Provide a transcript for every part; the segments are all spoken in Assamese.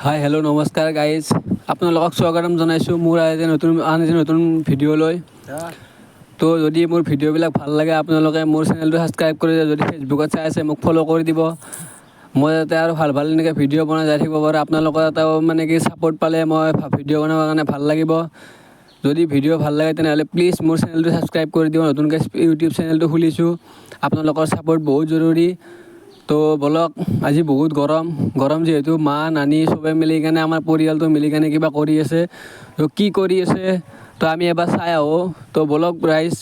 হাই হেল্ল' নমস্কাৰ গাইজ, আপোনালোকক স্বাগতম জনাইছোঁ মোৰ আন এটি নতুন ভিডিঅ'লৈ। তো যদি মোৰ ভিডিঅ'বিলাক ভাল লাগে আপোনালোকে মোৰ চেনেলটো ছাবস্ক্ৰাইব কৰি দিব। যদি ফেচবুকত চাই আছে মোক ফ'ল' কৰি দিব। মই যাতে আৰু ভাল ভাল এনেকৈ ভিডিঅ' বনাই যাই থাকিব পাৰোঁ। আপোনালোকৰ এটাও মানে কি ছাপোৰ্ট পালে মই ভিডিঅ' বনাবৰ কাৰণে ভাল লাগিব। যদি ভিডিঅ' ভাল লাগে তেনেহ'লে প্লিজ মোৰ চেনেলটো ছাবস্ক্ৰাইব কৰি দিব। নতুনকৈ ইউটিউব চেনেলটো খুলিছোঁ, আপোনালোকৰ ছাপোৰ্ট বহুত জৰুৰী। তো বলক, আজি বহুত গৰম যিহেতু মা নানি চবে মিলি কেনে আমাৰ পৰিয়ালটো মিলি কেনে কিবা কৰি আছে। তো কি কৰি আছে তো আমি এবাৰ চাই আহোঁ। তো বলক ৰাইজ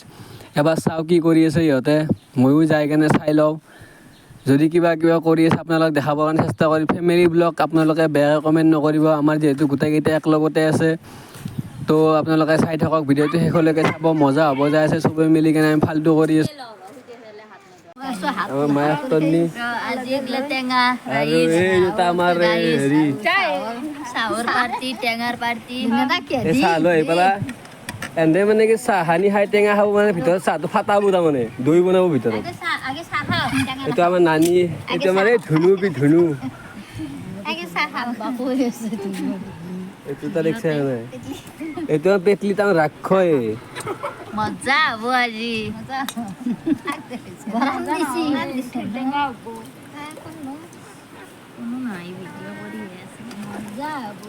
এবাৰ চাওঁ কি কৰি আছে সিহঁতে, ময়ো যাই কেনে চাই লওঁ। যদি কিবা কৰি আছে আপোনালোকক দেখাবৰ কাৰণে চেষ্টা কৰিম। ফেমিলি ব্লগ আপোনালোকে বেয়া কমেণ্ট নকৰিব, আমাৰ যিহেতু গোটেইকেইটা একলগতে আছে। তো আপোনালোকে চাই থাকক, ভিডিঅ'টো শেষলৈকে চাব, মজা হ'ব যাই আছে। চবে মিলি কেনে আমি ফাল্টু কৰি আছোঁ। আমাৰ মায়াক তন্নি আৰু এই দুটা আমাৰ হেৰি চাহৰ পাৰ্টি টেঙাৰ পাৰ্টি চাহ লৈ আহি পেলা এনে মানে কি চাহ সানি খাই টেঙা খাব, মানে ভিতৰত চাহটো ফাটাব, তাৰমানে দৈ বনাব ভিতৰত। এইটো আমাৰ নানি, এইটো আমাৰ এই ধুনু এইটো তাৰ দেখিছে নাই, এইটো পেটলি তাৰ ৰাক্ষই। মজা হ'ব আজি। গৰম দিছি কোনো নাই, ভিডিঅ' কৰি আছে। মজা হ'ব,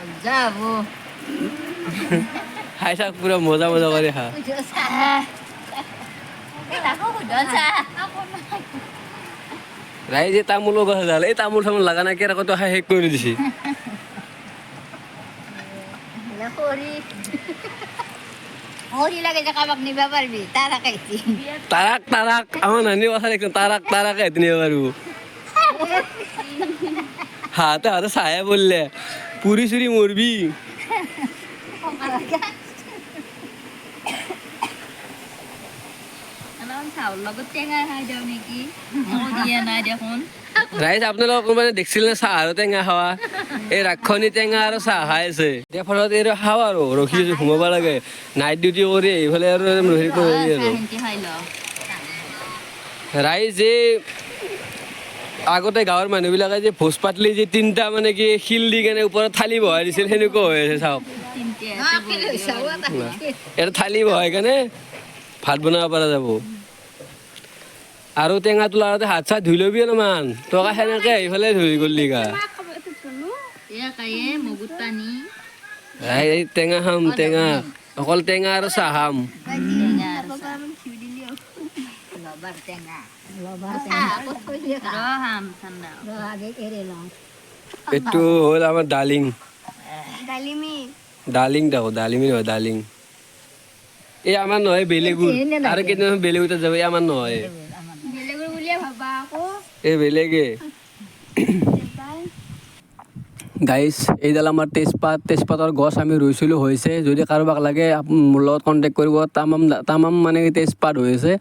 মজা হ'ব। খাই থাক, পুৰা মজা কৰি খা। ৰাইজে তামোলৰ গছ এডাল, এই তামোল চামোল লগা নাই, কেৰাকটো খাই শেষ কৰি দিছে। খৰি লাগে যে কাবাক নিবা পাৰবি, তাৰাক আহিছি। তাৰাক আমাৰ নানি কথা দেখিছোঁ, তাৰাক এদিন নিব পাৰিব। হাতে চাহে পৰলে, পুৰি চুৰি মৰবি। চাউল লগত টেঙা খাই দিওঁ নেকি, দিয়া নাই দেখোন। ৰাইজ আপোনালোকক কোনোবাই দেখিছিল নে চাহ আৰু টেঙা খাৱা? এই ৰাক্ষনী টেঙা আৰু চাহ খাই আছে। এতিয়া ফলত এই খাওঁ আৰু ৰখি আছোঁ, ঘুমাব লাগে। নাইট ডিউটি কৰি এইফালে আৰু হেৰি কৰি আৰু ৰাইজ এই আগতে গাঁৱৰ মানুহবিলাকে যে ভোজ পাতলি যে তিনিটা মানে কি শিল দি কেনে ওপৰত থালি বহাই দিছিল, সেনেকুৱা হৈ আছে চাওক। এটা থালি বহাই কেনে ভাত বনাব পৰা যাব। আৰু টেঙা তোলাতে হাত চাত ধুই ল'বি অলপমান, তই সেনেকে সেইফালে ধুই গ'লি গা। এই টেঙা খাম, টেঙা অকল টেঙা আৰু চাহ খাম। এইটো হ'ল আমাৰ ডালিং নহয় ডালিং। এই আমাৰ নহয়, বেলেগৰ আৰু কেইদিনমান বেলেগ তাত যাব, আমাৰ নহয় এই বেলেগে। গাইজ এইডাল আমাৰ তেজপাতৰ গছ আমি ৰুইছিলোঁ, হৈছে। যদি কাৰোবাক লাগে মোৰ লগত কণ্টেক্ট কৰিব। তামাম মানে তেজপাত হৈ আছে।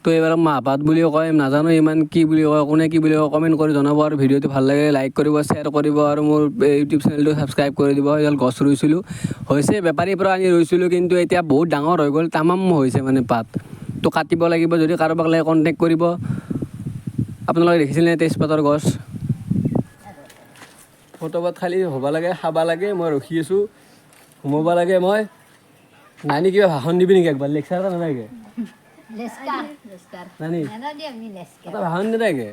তো এইবাৰ মাহপাত বুলিও কয়, নাজানো ইমান কি বুলি কয়, কোনে কি বুলি কয়, কমেণ্ট কৰি জনাব। আৰু ভিডিঅ'টো ভাল লাগে লাইক কৰিব, শ্বেয়াৰ কৰিব, আৰু মোৰ ইউটিউব চেনেলটো ছাবস্ক্ৰাইব কৰি দিব। এইডাল গছ ৰুইছিলোঁ, হৈছে। বেপাৰীৰ পৰা আনি ৰুইছিলোঁ, কিন্তু এতিয়া বহুত ডাঙৰ হৈ গ'ল, তামাম হৈছে মানে পাত। তো কাটিব লাগিব, যদি কাৰোবাক লাগে কণ্টেক্ট কৰিব। আপোনালোকে দেখিছিলে তেজপাতৰ গছ। ফটোপাত খালি হ'ব লাগে, খাব লাগে। মই ৰখি আছোঁ, সোমাব লাগে। মই নানি কিবা ভাষণ দিবি নেকি? একবাৰ লেকচাৰ এটা নালাগে নানি, এটা ভাষণ নালাগে।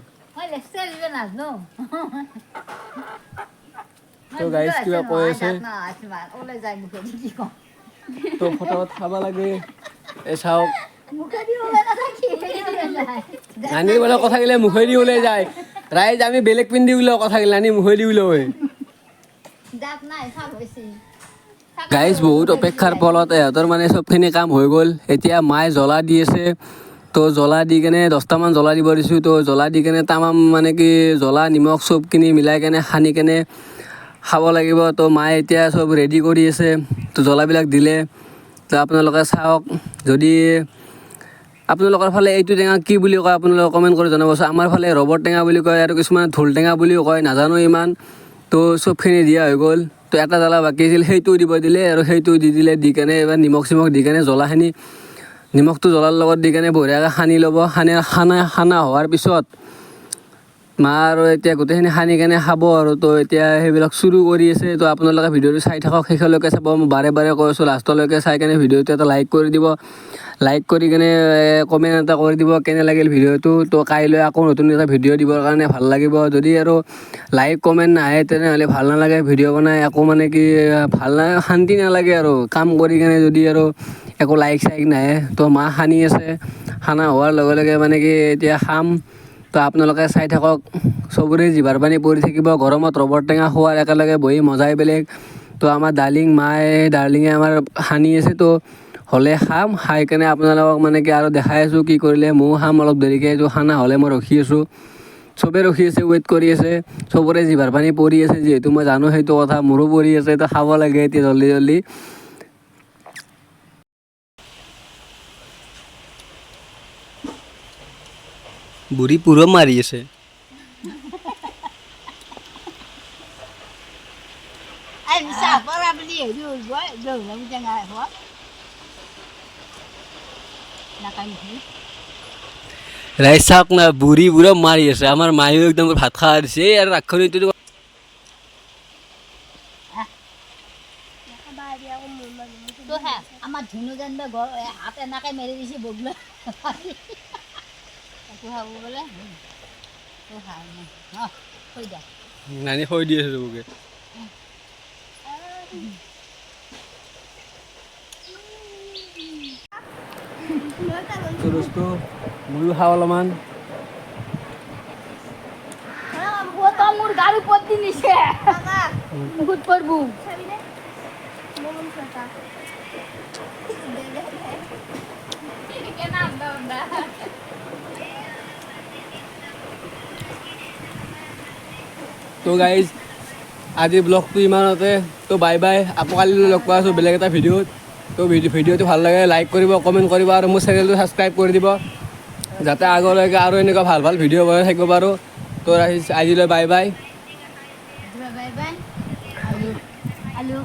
তো গাইজ কিবা কৈ আছে, তো ফটোপাত খাব লাগে। এই চাওক, নানিৰ মানে কথাগিলা মুখেদি ওলাই যায়। ৰাইজ আমি বেলেগ পিন্ধি ওলাও, কথাগিলা নানি মুখেদি ওলাওৱে। গাইজ বহুত অপেক্ষাৰ ফলত ইহঁতৰ মানে চবখিনি কাম হৈ গ'ল। এতিয়া মায়ে জ্বলা দি আছে। তো জ্বলা দি কেনে 10টামান জ্বলা দিব দিছোঁ। তো জ্বলা দি কেনে তামাম মানে কি জ্বলা নিমখ চবখিনি মিলাই কেনে সানি কেনে খাব লাগিব। তো মায়ে এতিয়া চব ৰেডি কৰি আছে। তো জ্বলাবিলাক দিলে। তো আপোনালোকে চাওক, যদি আপোনালোকৰ ফালে এইটো টেঙা কি বুলি কয় আপোনালোকে কমেণ্ট কৰি জনাবচোন। আমাৰ ফালে ৰবৰ টেঙা বুলি কয়, আৰু কিছুমানে ঢোল টেঙা বুলিও কয়, নাজানো ইমান। তো চবখিনি দিয়া হৈ গ'ল। তো এটা জ্বলা বাকী আছিল, সেইটোও দিব দিলে, আৰু সেইটো দি দিলে। দি কেনে এবাৰ নিমখ চিমখ দি কেনে জ্বলাখিনি, নিমখটো জ্বলাৰ লগত দি কেনে বঢ়িয়াকৈ সানি ল'ব। সানা হোৱাৰ পিছত মা আৰু এতিয়া গোটেইখিনি সানি কেনে খাব আৰু তো এতিয়া সেইবিলাক চুৰু কৰি আছে। তো আপোনালোকে ভিডিঅ'টো চাই থাকক, শেষলৈকে চাব। মই বাৰে বাৰে কৈ আছোঁ লাষ্টলৈকে চাই কেনে ভিডিঅ'টো এটা লাইক কৰি দিব। লাইক কৰি কেনে কমেণ্ট এটা কৰি দিব কেনে লাগিল ভিডিঅ'টো। তো কাইলৈ আকৌ নতুন এটা ভিডিঅ' দিবৰ কাৰণে ভাল লাগিব। যদি আৰু লাইক কমেণ্ট নাহে তেনেহ'লে ভাল নালাগে ভিডিঅ' বনাই, আকৌ মানে কি ভাল নালাগে, শান্তি নালাগে আৰু কাম কৰি কেনে যদি আৰু একো লাইক চাইক নাহে। তো মা সানি আছে, খানা হোৱাৰ লগে লগে মানে কি এতিয়া খাম। তো আপোনালোকে চাই থাকক, চবৰে জিভাৰ পানী পৰি থাকিব। গৰমত ৰবৰ টেঙা খোৱাৰ একেলগে বহি মজাই বেলেগ। তো আমাৰ ডাৰ্লিঙে আমাৰ সানি আছে। তো হ'লে খাম, খাই কেনে আপোনালোকক মানে কি আৰু দেখাই আছোঁ কি কৰিলে। ময়ো খাম অলপ দেৰিকৈ, এইটো খানা হ'লে মই ৰখি আছোঁ। চবেই ৰখি আছে, ৱেইট কৰি আছে। চবৰে জিভাৰ পানী পৰি আছে, যিহেতু মই জানো সেইটো কথা, মোৰো পৰি আছে। তো খাব লাগে এতিয়া জল্দি জল্দি। বুঢ়ী পুৰম মাৰি আছে। Anh sao có ra cái gì rồi quá rồi nó chẳng ai hết là cái gì ৰাইজ চাওক না, বুঢ়ী পুৰম মাৰি আছে। আমাৰ মায়েও একদম ভাত খাই দিছে। এই আৰু ৰাক্ষণীটো tôi hả ama ধুনু জানবে ঘর হাত এনাকে মেরে দিছি বগলে তো হাবো বলে তো হা না কই যা নানি হৈ দি আছে চবকে। তো দোস্ত ময়ো খাওঁ অলপমান। ও তো মোর গাড়ি পড়তি নিছে মুকুট পড়বু তো গাইজ আজি ব্লগটো ইমানতে। তো বাই বাই, আকৌ কালিলৈ লগ পাই আছোঁ বেলেগ এটা ভিডিঅ'ত। তো ভিডিঅ'টো ভাল লাগে লাইক কৰিব, কমেণ্ট কৰিব আৰু মোৰ চেনেলটো ছাবস্ক্ৰাইব কৰি দিব, যাতে আগলৈকে আৰু এনেকুৱা ভাল ভাল ভিডিঅ' বনাই থাকিব পাৰোঁ। তো আজিলৈ বাই বাই। বাই বাই আলু আলু